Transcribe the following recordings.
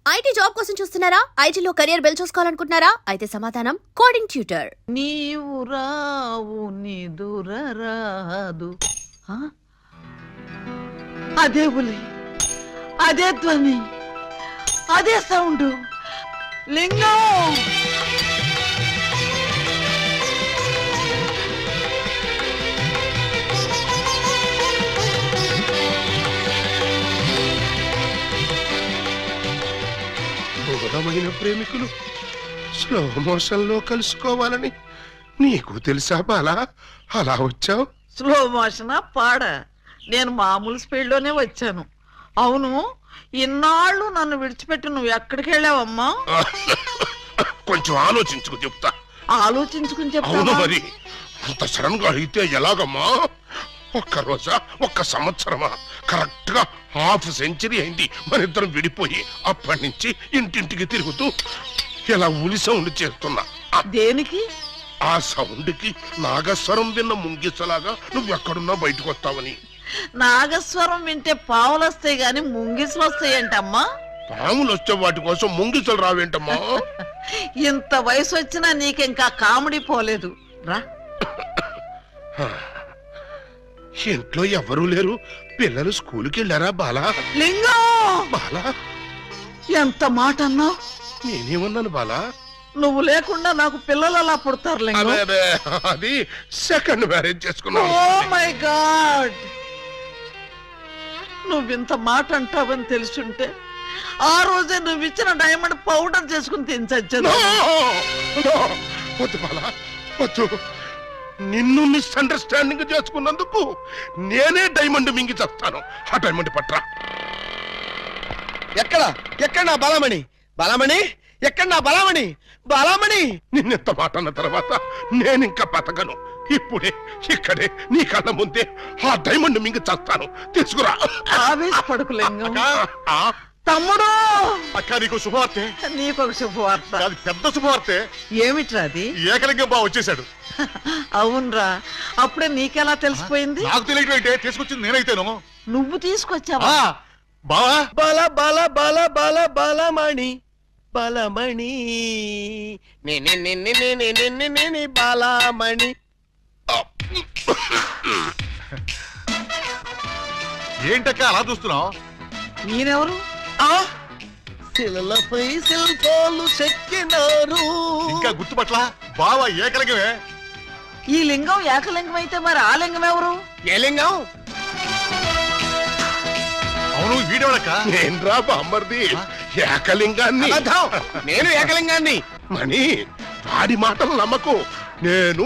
IT job కోసం చూస్తున్నారా? ఐటీలో కెరియర్ బిల్డ్ చూసుకోవాలనుకుంటున్నారా? అయితే సమాధానం కోడింగ్ ట్యూటర్. నీవు రావు నిదుర రాదు. అదే బులి, అదే ధ్వని, అదే సౌండ్. లింగం దూరమైన ప్రేమికులు స్లో మోషన్ లో కలుసుకోవాలని నీకు తెలుసా బాలా? అలా వచ్చావు. స్లో మోషనా పాడ? నేను మామూలు స్పీడ్ లోనే వచ్చాను. అవును, ఇన్నాళ్ళు నన్ను విడిచిపెట్టి నువ్వు ఎక్కడికి వెళ్ళావమ్మా? కొంచెం ఆలోచించుకు చెప్తా. ఆలోచించుకుని అవును చెప్తా. మరి అంత సడన్ గా అయితే ఎలాగమ్మా? ఒక్క రోజా, ఒక్క సంవత్సరమా? కరెక్ట్ గా హాఫ్ సెంచరీ అయింది మన ఇద్దరం విడిపోయి. అప్పటి నుంచి ఇంటింటికి తిరుగుతూ ఇలా ఉలి సౌండ్ చేస్తున్నా. దేనికి? ఆ సౌండ్ కి నాగస్వరం విన్న ముంగిసలాగా నువ్వెక్కడున్నా బయటకు వస్తావని. నాగస్వరం వింటే పావులు వస్తాయి గాని ముంగిసులు వస్తాయంటమ్మా. పాములు వచ్చే వాటి కోసం ముంగిసలు రావేంటమ్మా? ఇంత వయసు వచ్చినా నీకింకా కామెడీ పోలేదు రా. ఇంట్లో ఎవరూ లేరు. పిల్లలు స్కూల్కి వెళ్ళారా బాలా? లింగం, బాలా, ఎంత మాట అన్నావు? నేనేమన్నాను బాలా? నువ్వు లేకుండా నాకు పిల్లలు అలా పుడతారు లింగం. అదే అదే, అది సెకండ్ మ్యారేజ్ చేసుకున్నా. ఓ మై గాడ్, నువ్వింత మాట అంటావని తెలుసుంటే ఆ రోజే నువ్వు ఇచ్చిన డైమండ్ పౌడర్ చేసుకుని తినచచ్చాను. వద్దు బాలా, వద్దు. నిన్ను మిస్అండర్స్టాండింగ్ చేసుకున్నందుకు నేనే డైమండ్ మింగి చేస్తాను. ఆ డైమండ్ పట్రా. ఎక్కడ ఎక్కడ నా బలమణి? బలమణి ఎక్కడ? నా బలమణి, బలమణి. నిన్నెంత మాట అన్న తర్వాత నేనింకా బతకను. ఇప్పుడే ఇక్కడే నీ కళ్ళ ముందే ఆ డైమండ్ మింగి చేస్తాను. తీసుకురా. ఆవేశపడకు లింగం. ఆ, తమ్ముడు, అక్క నీకు శుభవార్తె. నీకొక శుభవార్త. అది పెద్ద శుభవార్తె. ఏమిట్రా అది? ఏకలింగం బా వచ్చేసాడు. అవునరా, అప్పుడే నీకెలా తెలిసిపోయింది? నాకు తెలియటం ఏంటే, తీసుకొచ్చింది నేనైతేను. నువ్వు తీసుకొచ్చావా? బావా, బల బల బల బల బలమణి, బలమణి నే బలమణి. ఏంటక్క అలా చూస్తున్నావు? నేనెవరు? శిలలపై శిల్పాలు చెక్కినారు. ఇంకా గుర్తుపట్ల బావా ఏకలింగమే. ఈ లింగం ఏకలింగం అయితే మరి ఆ లింగం ఎవరు? ఏ లింగం? అవును, వీడెవడక్క? నేను రా బామ్మర్ది, ఏకలింగాన్ని. అబద్ధం, నేను ఏకలింగాన్ని. మణి, వాడి మాటలు నమ్మకు. నేను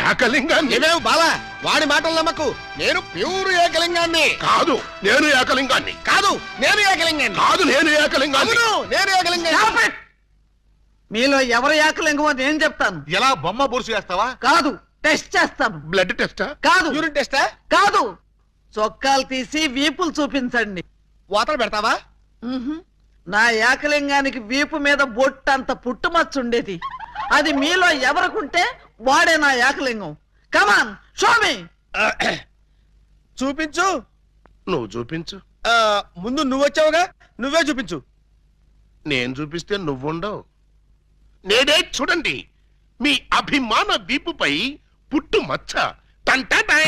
ఏకలింగాన్ని. ఏమేవు బాల, వాడి మాటలు నమ్మకు. నేను ప్యూర్ ఏకలింగాన్ని. కాదు, నేను ఏకలింగాన్ని. కాదు, నేను ఏకలింగాన్ని. కాదు, నేను ఏకలింగాన్ని. అవును, నేను ఏకలింగాన్ని. మీలో ఎవరు ఏకలింగమో నేను చెప్తాను. ఎలా బొమ్మ బొరుసు వేస్తావా? కాదు, టెస్ట్ చేస్తాను. బ్లడ్ టెస్టా? కాదు, యూరిన్ టెస్టా? కాదు, చొక్కాలు తీసి వీపులు చూపించండి. వాతలు పెడతావా? నా ఏకలింగానికి వీపు మీద బొట్టంత పుట్టుమచ్చ ఉండేది. అది మీలో ఎవరికుంటే వాడే నా ఏకలింగం. కమాన్, షో మీ. చూపించు. నువ్వు చూపించు. ముందు నువ్వు వచ్చావుగా, నువ్వే చూపించు. నేను చూపిస్తే నువ్వుండవు. నేనే చూడండి, మీ అభిమాన వీపుపై పుట్టు మచ్చ. టంటటై.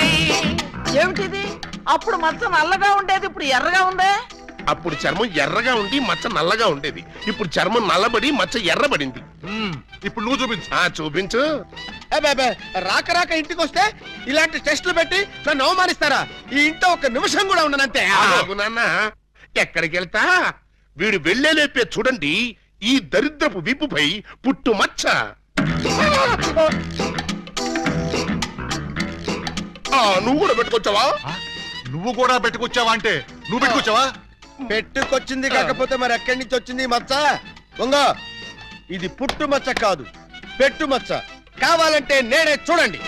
ఏమిటిది? అప్పుడు మచ్చ నల్లగా ఉండేది, ఇప్పుడు ఎర్రగా ఉందే. అప్పుడు చర్మం ఎర్రగా ఉండి మచ్చ నల్లగా ఉండేది. ఇప్పుడు చర్మం నల్లబడి మచ్చ ఎర్రబడింది. ఇప్పుడు నువ్వు చూపించు. చూపించు. అబ్బే, రాక రాక ఇంటికి వస్తే ఇలాంటి టెస్టులు పెట్టి నన్ను అవమానిస్తారా? ఈ ఇంట్లో ఒక నిమిషం కూడా ఉండనంతే. ఆగు నాన్న, ఎక్కడికి వెళ్తా? వీడు వెళ్ళేలేపే చూడండి, ఈ దరిద్రపు వీపుపై పుట్టు మచ్చ. నువ్వు కూడా పెట్టుకొచ్చావా? నువ్వు కూడా పెట్టుకొచ్చావా అంటే నువ్వు పెట్టుకొచ్చావా? పెట్టుకొచ్చింది కాకపోతే మరి ఎక్కడి నుంచి వచ్చింది మచ్చ? ఉంగో, ఇది పుట్టు మచ్చ కాదు, పెట్టు మచ్చ. కావాలంటే నేనే చూడండి.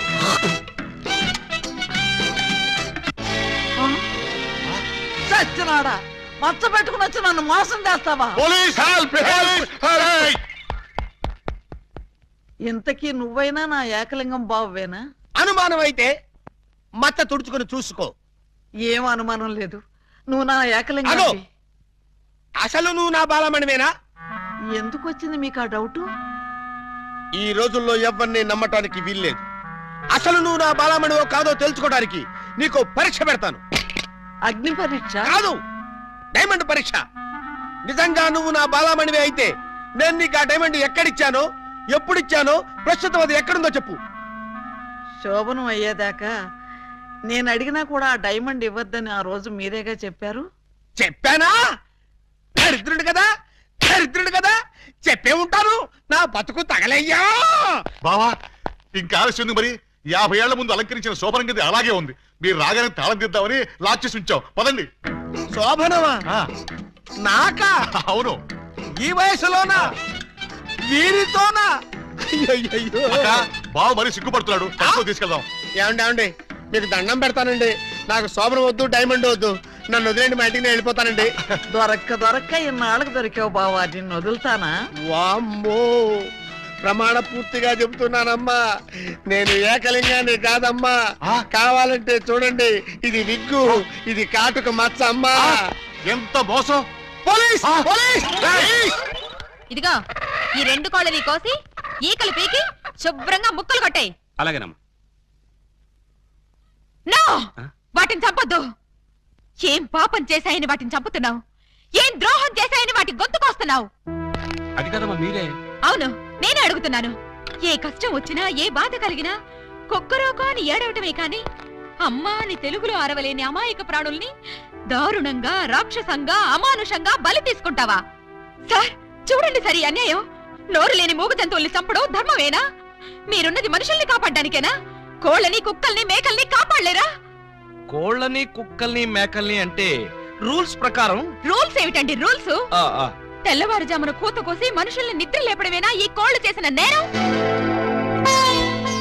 చచ్చినాడా, మచ్చ పెట్టుకుని వచ్చి నన్ను మోసం చేస్తావా? Police help! ఇంతకీ నువ్వైనా నా ఏకలింగం బావేనా? అనుమానం అయితే మచ్చ తుడుచుకుని చూసుకో. ఏం అనుమానం లేదు, నువ్వు నా అగో! ఏకలింగం. అసలు నువ్వు నా బాలమణివేనా? ఎందుకు వచ్చింది మీకు ఆ డౌట్? ఈ రోజుల్లో ఎవరిని నమ్మటానికి వీల్లేదు. అసలు నువ్వు నా బాలమణివో కాదో తెలుసుకోవడానికి నీకు పరీక్ష పెడతాను. అగ్ని పరీక్ష కాదు, డైమండ్ పరీక్ష. నిజంగా నువ్వు నా బాలమణివే అయితే నేను నీకు ఆ డైమండ్ ఎక్కడిచ్చానో, ఎప్పుడిచ్చానో, ప్రస్తుతం అది ఎక్కడుందో చెప్పు. శోభనం అయ్యేదాకా నేను అడిగినా కూడా ఆ డైమండ్ ఇవ్వద్దని ఆ రోజు మీరేగా చెప్పారు. చెప్పానా? దరిద్రుడు కదా, దరిద్రుడు కదా, చెప్పే ఉంటాను. నా బతుకు తగలయ్యా. బావా ఇంకా ఆలస్యం ఉంది మరి. 50 ఏళ్ల ముందు అలంకరించిన శోభనం గది అలాగే ఉంది. మీరు రాగానే తాళం తీద్దామని లాక్ చేసి ఉంచాం. పదండి. శోభనమా? ఆ, నాకా? అవును. ఈ వయసులోనా? వీరితోనా? అయ్యయ్యయ్యో. అక్క, బావ మరీ సిగ్గుపడుతున్నాడు. తక్కువ తీసుకెళ్దాం. ఏమండి మీకు దండం పెడతానండి. నాకు శోభనం వద్దు, డైమండ్ వద్దు. నన్ను వదిలేండి, మా ఇంటికి నేను వెళ్ళిపోతానండి. దొరక్క ఇన్నాళ్ళకు దొరికావు బావా, నిన్ను వదులుతానా? వామ్మో, ప్రమాణ పూర్తిగా చెబుతున్నానమ్మా, నేను ఏకలింగాన్ని కాదమ్మా. కావాలంటే చూడండి, ఇది విగ్గు, ఇది కాటుక మచ్చ అమ్మా. ఎంత మోసం! పోలీస్! పోలీస్! ఇదిగో ఈ 2 కోళ్ళని కోసి ఈకలు పీకి శుభ్రంగా ముక్కలు కొట్టాయి. అలాగేనమ్మా. నో, వాటిని చంపొద్దు. ఏం పాపం చేశాయని వాటిని చంపుతున్నావు? ఏం ద్రోహం చేశాయని వాటి గొంతుకొస్తున్నావు? అది కదమ్మా మీరే. అవును, నేనే అడుగుతున్నాను. ఏ కష్టం వచ్చినా, ఏ బాధ కలిగినా కుక్కరోకో అని ఏడవటమే కాని అమ్మా అని తెలుగులో అరవలేని అమాయక ప్రాణుల్ని దారుణంగా, రాక్షసంగా, అమానుషంగా బలి తీసుకుంటావా? సార్ చూడండి, సరి అన్యాయం. నోరు లేని మూగ జంతువుల్ని చంపడం ధర్మమేనా? మీరున్నది మనుషుల్ని కాపాడ్డానికేనా? కోళ్ళని, కుక్కల్ని, మేకల్ని కాపాడలేరా? కోళ్ళని, కుక్కల్ని, మేకల్ని అంటే రూల్స్ ప్రకారం. రూల్స్ ఏమిటండి రూల్స్? తెల్లవారుజామున కూత కోసి మనుషుల్ని నిద్ర లేపడమేనా ఈ కోళ్లు చేసిన నేరం?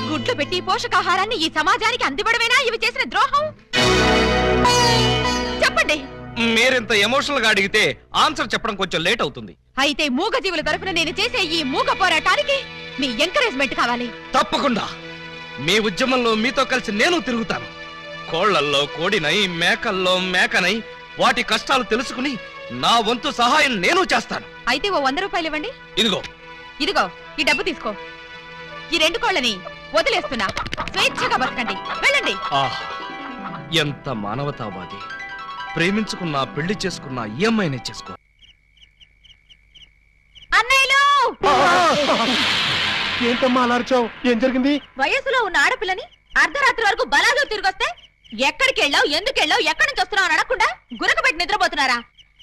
గుడ్లు పెట్టి పోషకాహారాన్ని ఈ సమాజానికి అందివ్వడమేనా ఇవి చేసిన ద్రోహం? చెప్పండి. మీరింత ఎమోషనల్ గా అడిగితే ఆన్సర్ చెప్పడం కొంచెం లేట్ అవుతుంది. అయితే మూగ జీవుల తరపున నేను చేసే ఈ మూగ పోరాటానికి మీ ఎంకరేజ్మెంట్ కావాలి. తప్పకుండా మీ ఉద్యమంలో మీతో కలిసి నేను తిరుగుతాను. కోళ్లల్లో కోడినై, మేకల్లో మేకనై వాటి కష్టాలు తెలుసుకుని నా వంతు సహాయం నేను చేస్తాను. అయితే ఓ 100 రూపాయలు ఇవ్వండి. ఇదిగో. ఇదిగో ఈ డబ్బు తీసుకో. ఈ 2 కోళ్ళని వదిలేస్తున్నా. స్వేచ్ఛగా బతకండి, వెళ్ళండి. ఎంత మానవతావాది. ప్రేమించుకున్నా, పెళ్లి చేసుకున్నా ఈ అమ్మాయినే చేసుకో. అన్నయ్యలు, ఏంటమ్మా అలర్చావు? ఏం జరిగింది? వయసులో ఉన్న ఆడపిల్లని అర్ధరాత్రి వరకు బలాలు తిరిగొస్తే ఎక్కడికి వెళ్ళావు, ఎందుకు వెళ్ళావు, ఎక్కడి నుంచి వస్తున్నావు అని అడగకుండా గురకబెట్టి నిద్రపోతున్నారా?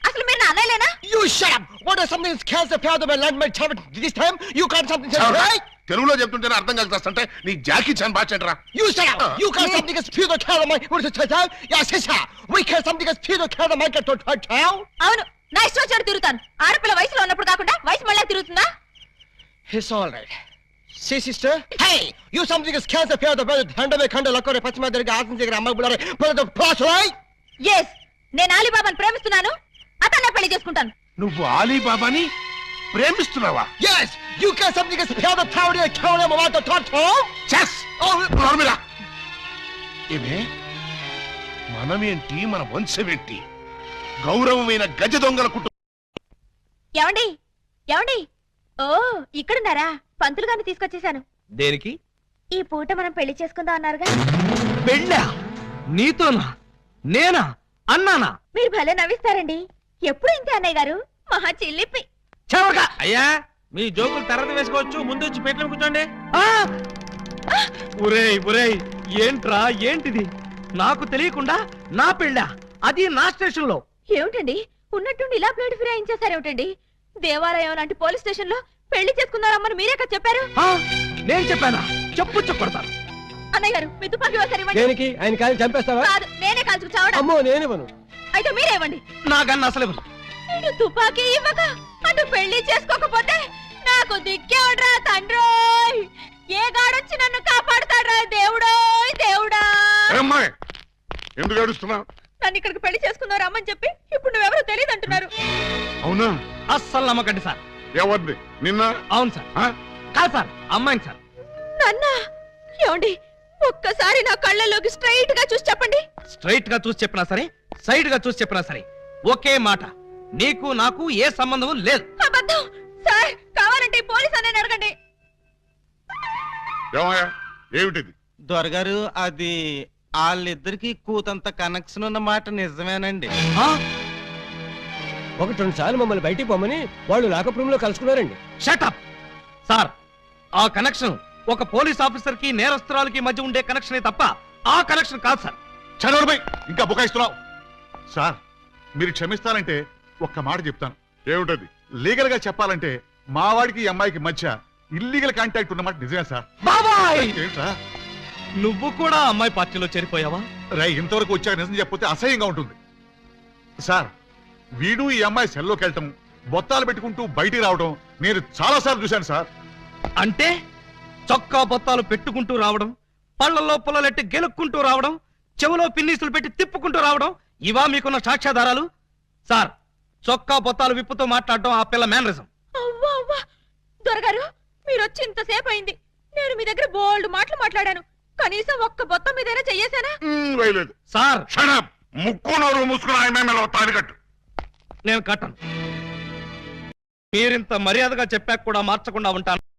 అసలు మీరు నా అన్నయ్యలేనా? You shut up! What is something that scares the fear of the land my child this time? You can't something right? తెలుగులో చెప్తుంటేనే అర్థం కలుగుతాంటే నీ జాకీ చాన్ బాచెంట్రా. You shut up! You can't something that fear the care of my what is it? Yes, sister. We can't something that fear the care of my child. అవును, నా ఇష్టం వచ్చాడు తిరుగుతాను. ఆడపిల్ల వయసులో ఉన్నప్పుడు కాకుండా వయసు మళ్ళీ తిరుగుతుందా? It's all right. See, sister? Hey! You something that scares the fear of the brother. Handle the lakore pachima deriga asin దగ్గర అమ్మాయి బులారే. But the plus right? Yes, నేను అలీబాబాను ప్రేమిస్తున్నాను. అతన్నే పెళ్లి చేసుకుంటాను. నువ్వు ఆలీబాబాని ప్రేమిస్తున్నావా? Yes! You can't something that fear the tower and kill them about the toto. చెస్! నోర్మిలా. ఏమే మనమేంటి, మన వంశమేంటి? గౌరవమైన గజ దొంగల కుటుంబం. ఏమండి, ఏమండి? ఓ, ఇక్కడున్నారా? పంతులు గారిని తీసుకొచ్చేసాను. దేనికి? ఈ పూట మనం పెళ్లి చేసుకుందాం అన్నారుగా. పెళ్ళా? నీతోనా? నేనా? అన్నానా? మీరు భలే నవ్విస్తారండి. ఎప్పుడు ఇంతే అన్నయ్య గారు, మహా చిల్లిపి. చెవరగా. అయ్యా మీ జోకులు తర్వాత వేసుకోవచ్చు, ముందు వచ్చి పేట్లో కూర్చోండి. ఒరేయ్ ఏంట్రా, ఏంటిది? నాకు తెలియకుండా నా పెళ్ళా, అది నా స్టేషన్ లో. ఏమిటండి ఉన్నట్టుండి ఇలా ప్లేట్ ఫిరాయించేశారేమిటండి? దేవాలయం లాంటి పోలీస్ స్టేషన్ లో పెళ్లి చేసుకున్నారమ్మని మీరే కదా చెప్పారు. నేను చెప్పానా? చెప్పు కొడతాను. అన్నయ్య గారు మీ తుపాకీ ఒకసారి ఇవ్వండి. దేనికి? ఆయన కాలి చంపేస్తావా? కాదు, నేనే కాల్చుకు చావడం. అమ్మో, నేనివ్వను. అయితే మీరే ఇవ్వండి. నాకన్నా అసలు నేను తుపాకీ ఇవ్వక అటు పెళ్లి చేసుకోకపోతే నాకు దిక్కేవడ్రా తండ్రోయ్. ఏ గాడొచ్చి నన్ను కాపాడుతాడ్రా దేవుడోయ్ దేవుడా. అమ్మాయి ఎందుకు ఏడుస్తున్నావు? నన్ను ఇక్కడికి పెళ్లి చేసుకున్నారు అమ్మని చెప్పి ఇప్పుడు నువ్వెవరో తెలియదు అంటున్నారు. అవునా? అస్సలు నమ్మకండి సార్. ఎవరిది? నిన్న? అవును సార్. కాదు సార్, అమ్మాయిని సార్. నన్నా? ఏమండి ఒక్కసారి నా కళ్ళలోకి స్ట్రైట్ గా చూసి చెప్పండి. స్ట్రైట్ గా చూసి చెప్పినా సరే, సైడ్ గా చూసి చెప్పినా సరే ఒకే మాట. నీకు నాకు ఏ సంబంధం లేదు. అబద్ధం సార్. కావాలంటే పోలీస్ అని అడగండి. ఏమయ్యా ఏమిటిది? దొరగారు అది వాళ్ళిద్దరికి కూతంత కనెక్షన్ ఉన్న మాట నిజమేనండి. ఆ? ఒకటి రెండు సార్లు మమ్మల్ని బయటికి పొమ్మని వాళ్ళు లాకప్ రూమ్ లో కలుసుకున్నారండి. Shut up! సార్, ఆ కనెక్షన్ ఒక పోలీస్ ఆఫీసర్ కి నేరస్తురాలకి మధ్య ఉండే కనెక్షనే తప్ప ఆ కనెక్షన్ కాదు సార్. చదవడమై ఇంకా బుకాయిస్తున్నావు. సార్ మీరు క్షమిస్తానంటే ఒక్క మాట చెప్తాను. ఏమిటది? లీగల్ గా చెప్పాలంటే మా వాడికి ఈ అమ్మాయికి మధ్య ఇల్లీగల్ కాంటాక్ట్ ఉన్నమాట నిజమే సార్. బాబాయ్, ఏంట్రా నువ్వు కూడా అమ్మాయి పార్టీలో చేరిపోయావా? రై ఇంతవరకు వచ్చాక నిజం చెప్పితే అసహ్యంగా ఉంటుంది సార్. వీడు ఈ అమ్మాయి సెల్లోకి వెళ్ళటం, బొత్తాలు పెట్టుకుంటూ బయటికి రావడం నేను చాలా సార్లు చూశాను సార్. అంటే చొక్కా బొత్తాలు పెట్టుకుంటూ రావడం, పళ్ళల్లో పుల్లలెట్టి గెలుక్కుంటూ రావడం, చెవులో పిన్నీసులు పెట్టి తిప్పుకుంటూ రావడం, ఇవా మీకున్న సాక్ష్యాధారాలు? సార్, చొక్కా బొత్తాలు విప్పుతూ మాట్లాడడం ఆ పిల్ల మేనరిజం. అవ్వా అవ్వా దొరగారు, మీరు వచ్చి ఇంతసేపు అయింది. నేను మీ దగ్గర బోల్డ్ మాటలు మాట్లాడాను. కనీసం ఒక్క బొత్తం మీదైనా చెయ్యేశానా? వేయలేదు. Sir, shut up! ముక్కు నోరు మూసుకుని ఆయన తాడి కట్టు. నేను కట్టను. మీరింత మర్యాదగా చెప్పాక కూడా మార్చకుండా ఉంటాను.